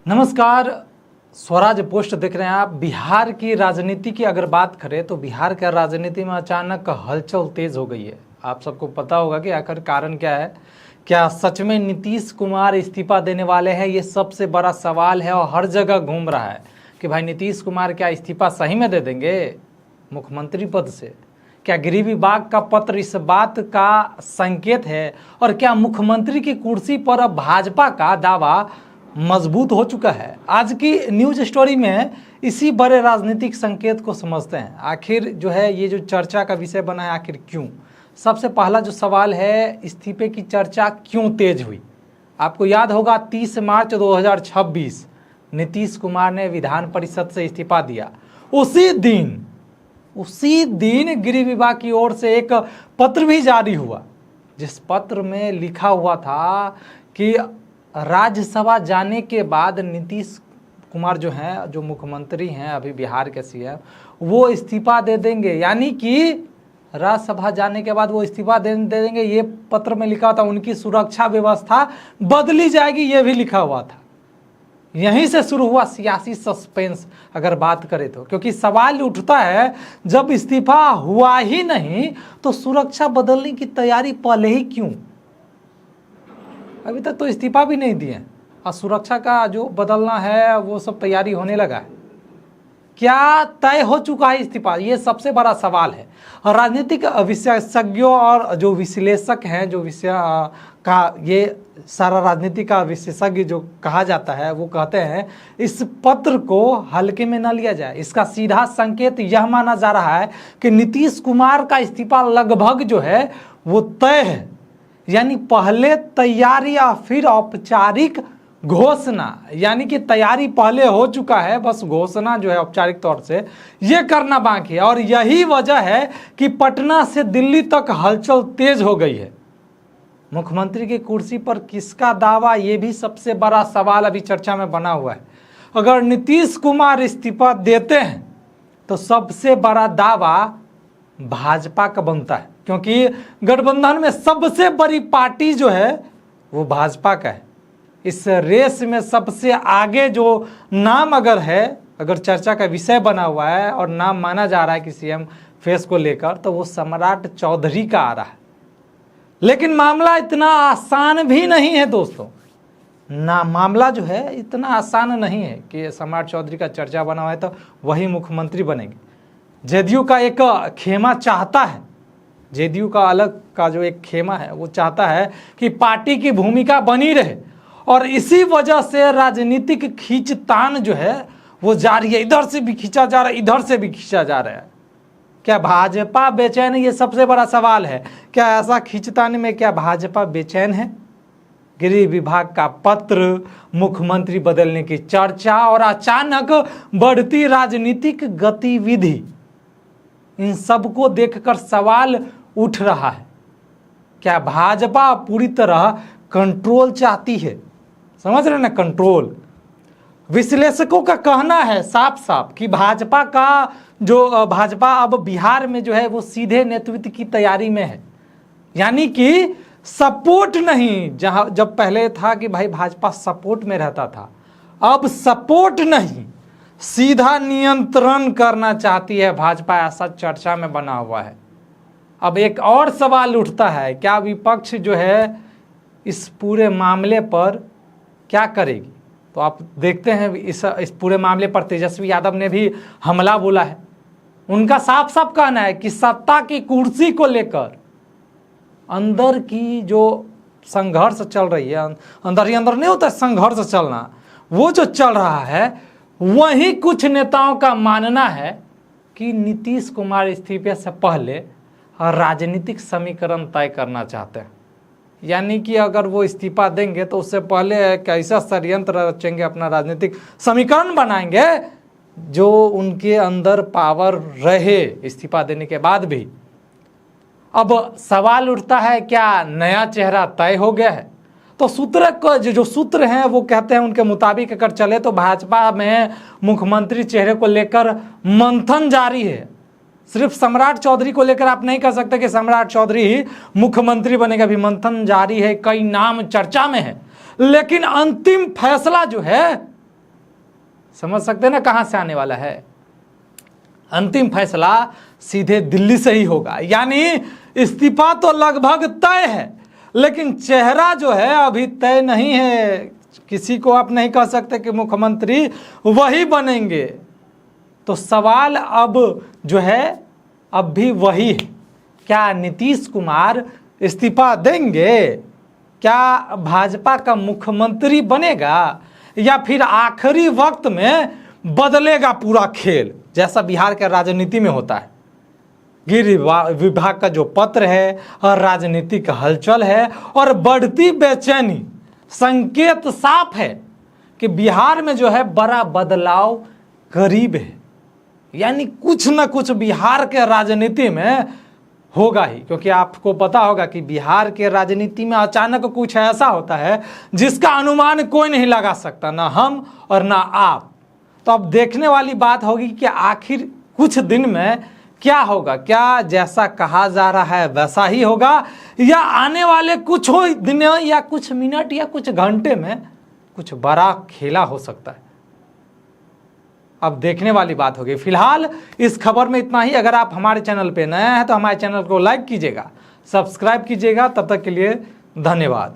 नमस्कार, स्वराज पोस्ट देख रहे हैं आप। बिहार की राजनीति की अगर बात करें तो बिहार के राजनीति में अचानक हलचल तेज हो गई है। आप सबको पता होगा कि आखिर कारण क्या है। क्या सच में नीतीश कुमार इस्तीफा देने वाले हैं? ये सबसे बड़ा सवाल है और हर जगह घूम रहा है कि भाई नीतीश कुमार क्या इस्तीफा सही में दे देंगे मुख्यमंत्री पद से? क्या गृह विभाग का पत्र इस बात का संकेत है? और क्या मुख्यमंत्री की कुर्सी पर अब भाजपा का दावा मजबूत हो चुका है? आज की न्यूज स्टोरी में इसी बड़े राजनीतिक संकेत को समझते हैं। आखिर जो है ये जो चर्चा का विषय बना है, आखिर क्यों? सबसे पहला जो सवाल है, इस्तीफे की चर्चा क्यों तेज हुई? आपको याद होगा 30 मार्च 2026 नीतीश कुमार ने विधान परिषद से इस्तीफा दिया। उसी दिन गृह विभाग की ओर से एक पत्र भी जारी हुआ, जिस पत्र में लिखा हुआ था कि राज्यसभा जाने के बाद नीतीश कुमार जो हैं, जो मुख्यमंत्री हैं अभी बिहार के सीएम, वो इस्तीफा दे देंगे। यानी कि राज्यसभा जाने के बाद वो इस्तीफा दे देंगे, ये पत्र में लिखा था। उनकी सुरक्षा व्यवस्था बदली जाएगी, ये भी लिखा हुआ था। यहीं से शुरू हुआ सियासी सस्पेंस अगर बात करें तो, क्योंकि सवाल उठता है जब इस्तीफा हुआ ही नहीं तो सुरक्षा बदलने की तैयारी पहले ही क्यों? अभी तक तो इस्तीफा भी नहीं दिए और सुरक्षा का जो बदलना है वो सब तैयारी होने लगा है। क्या तय हो चुका है इस्तीफा? ये सबसे बड़ा सवाल है। राजनीतिक विशेषज्ञों और जो विश्लेषक हैं, जो विषय का ये सारा राजनीति का विशेषज्ञ जो कहा जाता है, वो कहते हैं इस पत्र को हल्के में न लिया जाए। इसका सीधा संकेत यह माना जा रहा है कि नीतीश कुमार का इस्तीफा लगभग जो है वो तय है। यानी पहले तैयारी या फिर औपचारिक घोषणा, यानी कि तैयारी पहले हो चुका है, बस घोषणा जो है औपचारिक तौर से ये करना बाकी है। और यही वजह है कि पटना से दिल्ली तक हलचल तेज हो गई है। मुख्यमंत्री की कुर्सी पर किसका दावा, ये भी सबसे बड़ा सवाल अभी चर्चा में बना हुआ है। अगर नीतीश कुमार इस्तीफा देते हैं तो सबसे बड़ा दावा भाजपा का बनता है, क्योंकि गठबंधन में सबसे बड़ी पार्टी जो है वो भाजपा का है। इस रेस में सबसे आगे जो नाम अगर है, अगर चर्चा का विषय बना हुआ है और नाम माना जा रहा है कि सीएम फेस को लेकर, तो वो सम्राट चौधरी का आ रहा है। लेकिन मामला इतना आसान भी नहीं है दोस्तों। ना, मामला जो है इतना आसान नहीं है कि सम्राट चौधरी का चर्चा बना हुआ है तो वही मुख्यमंत्री बनेंगे। जदयू का एक खेमा चाहता है, जदयू का अलग का जो एक खेमा है वो चाहता है कि पार्टी की भूमिका बनी रहे, और इसी वजह से राजनीतिक खींचतान जो है वो जारी है। इधर से भी खींचा जा रहा है, इधर से भी खींचा जा रहा है। क्या भाजपा बेचैन है? ये सबसे बड़ा सवाल है। क्या ऐसा खींचतान में क्या भाजपा बेचैन है? गृह विभाग का पत्र, मुख्यमंत्री बदलने की चर्चा और अचानक बढ़ती राजनीतिक गतिविधि, इन सबको देखकर सवाल उठ रहा है, क्या भाजपा पूरी तरह कंट्रोल चाहती है? समझ रहे ना, कंट्रोल। विश्लेषकों का कहना है साफ साफ कि भाजपा अब बिहार में जो है वो सीधे नेतृत्व की तैयारी में है। यानी कि सपोर्ट नहीं, जब पहले था कि भाई भाजपा सपोर्ट में रहता था, अब सपोर्ट नहीं, सीधा नियंत्रण करना चाहती है भाजपा, ऐसा चर्चा में बना हुआ है। अब एक और सवाल उठता है, क्या विपक्ष जो है इस पूरे मामले पर क्या करेगी? तो आप देखते हैं इस पूरे मामले पर तेजस्वी यादव ने भी हमला बोला है। उनका साफ साफ कहना है कि सत्ता की कुर्सी को लेकर अंदर की जो संघर्ष चल रही है, अंदर ही अंदर नहीं होता संघर्ष चलना, वो जो चल रहा है, वही कुछ नेताओं का मानना है कि नीतीश कुमार इस्तीफे से पहले राजनीतिक समीकरण तय करना चाहते हैं। यानी कि अगर वो इस्तीफा देंगे तो उससे पहले कैसा षड्यंत्र रचेंगे, अपना राजनीतिक समीकरण बनाएंगे जो उनके अंदर पावर रहे इस्तीफा देने के बाद भी। अब सवाल उठता है, क्या नया चेहरा तय हो गया है? तो जो सूत्र हैं वो कहते हैं, उनके मुताबिक अगर चले तो भाजपा में मुख्यमंत्री चेहरे को लेकर मंथन जारी है। सिर्फ सम्राट चौधरी को लेकर आप नहीं कह सकते कि सम्राट चौधरी ही मुख्यमंत्री बनेगा, भी मंथन जारी है, कई नाम चर्चा में है। लेकिन अंतिम फैसला जो है समझ सकते हैं ना कहां से आने वाला है। अंतिम फैसला सीधे दिल्ली से ही होगा, यानी इस्तीफा तो लगभग तय है, लेकिन चेहरा जो है अभी तय नहीं है। किसी को आप नहीं कह सकते कि मुख्यमंत्री वही बनेंगे। तो सवाल अब जो है अब भी वही है, क्या नीतीश कुमार इस्तीफा देंगे? क्या भाजपा का मुख्यमंत्री बनेगा, या फिर आखिरी वक्त में बदलेगा पूरा खेल, जैसा बिहार के राजनीति में होता है? गृह विभाग का जो पत्र है और राजनीतिक हलचल है और बढ़ती बेचैनी, संकेत साफ है कि बिहार में जो है बड़ा बदलाव करीब है। यानी कुछ न कुछ बिहार के राजनीति में होगा ही, क्योंकि आपको पता होगा कि बिहार के राजनीति में अचानक कुछ ऐसा होता है जिसका अनुमान कोई नहीं लगा सकता, ना हम और ना आप। तो अब देखने वाली बात होगी कि आखिर कुछ दिन में क्या होगा, क्या जैसा कहा जा रहा है वैसा ही होगा, या आने वाले कुछ दिन या कुछ मिनट या कुछ घंटे में कुछ बड़ा खेला हो सकता है। अब देखने वाली बात होगी। फिलहाल इस खबर में इतना ही। अगर आप हमारे चैनल पे नए हैं तो हमारे चैनल को लाइक कीजिएगा, सब्सक्राइब कीजिएगा। तब तक के लिए धन्यवाद।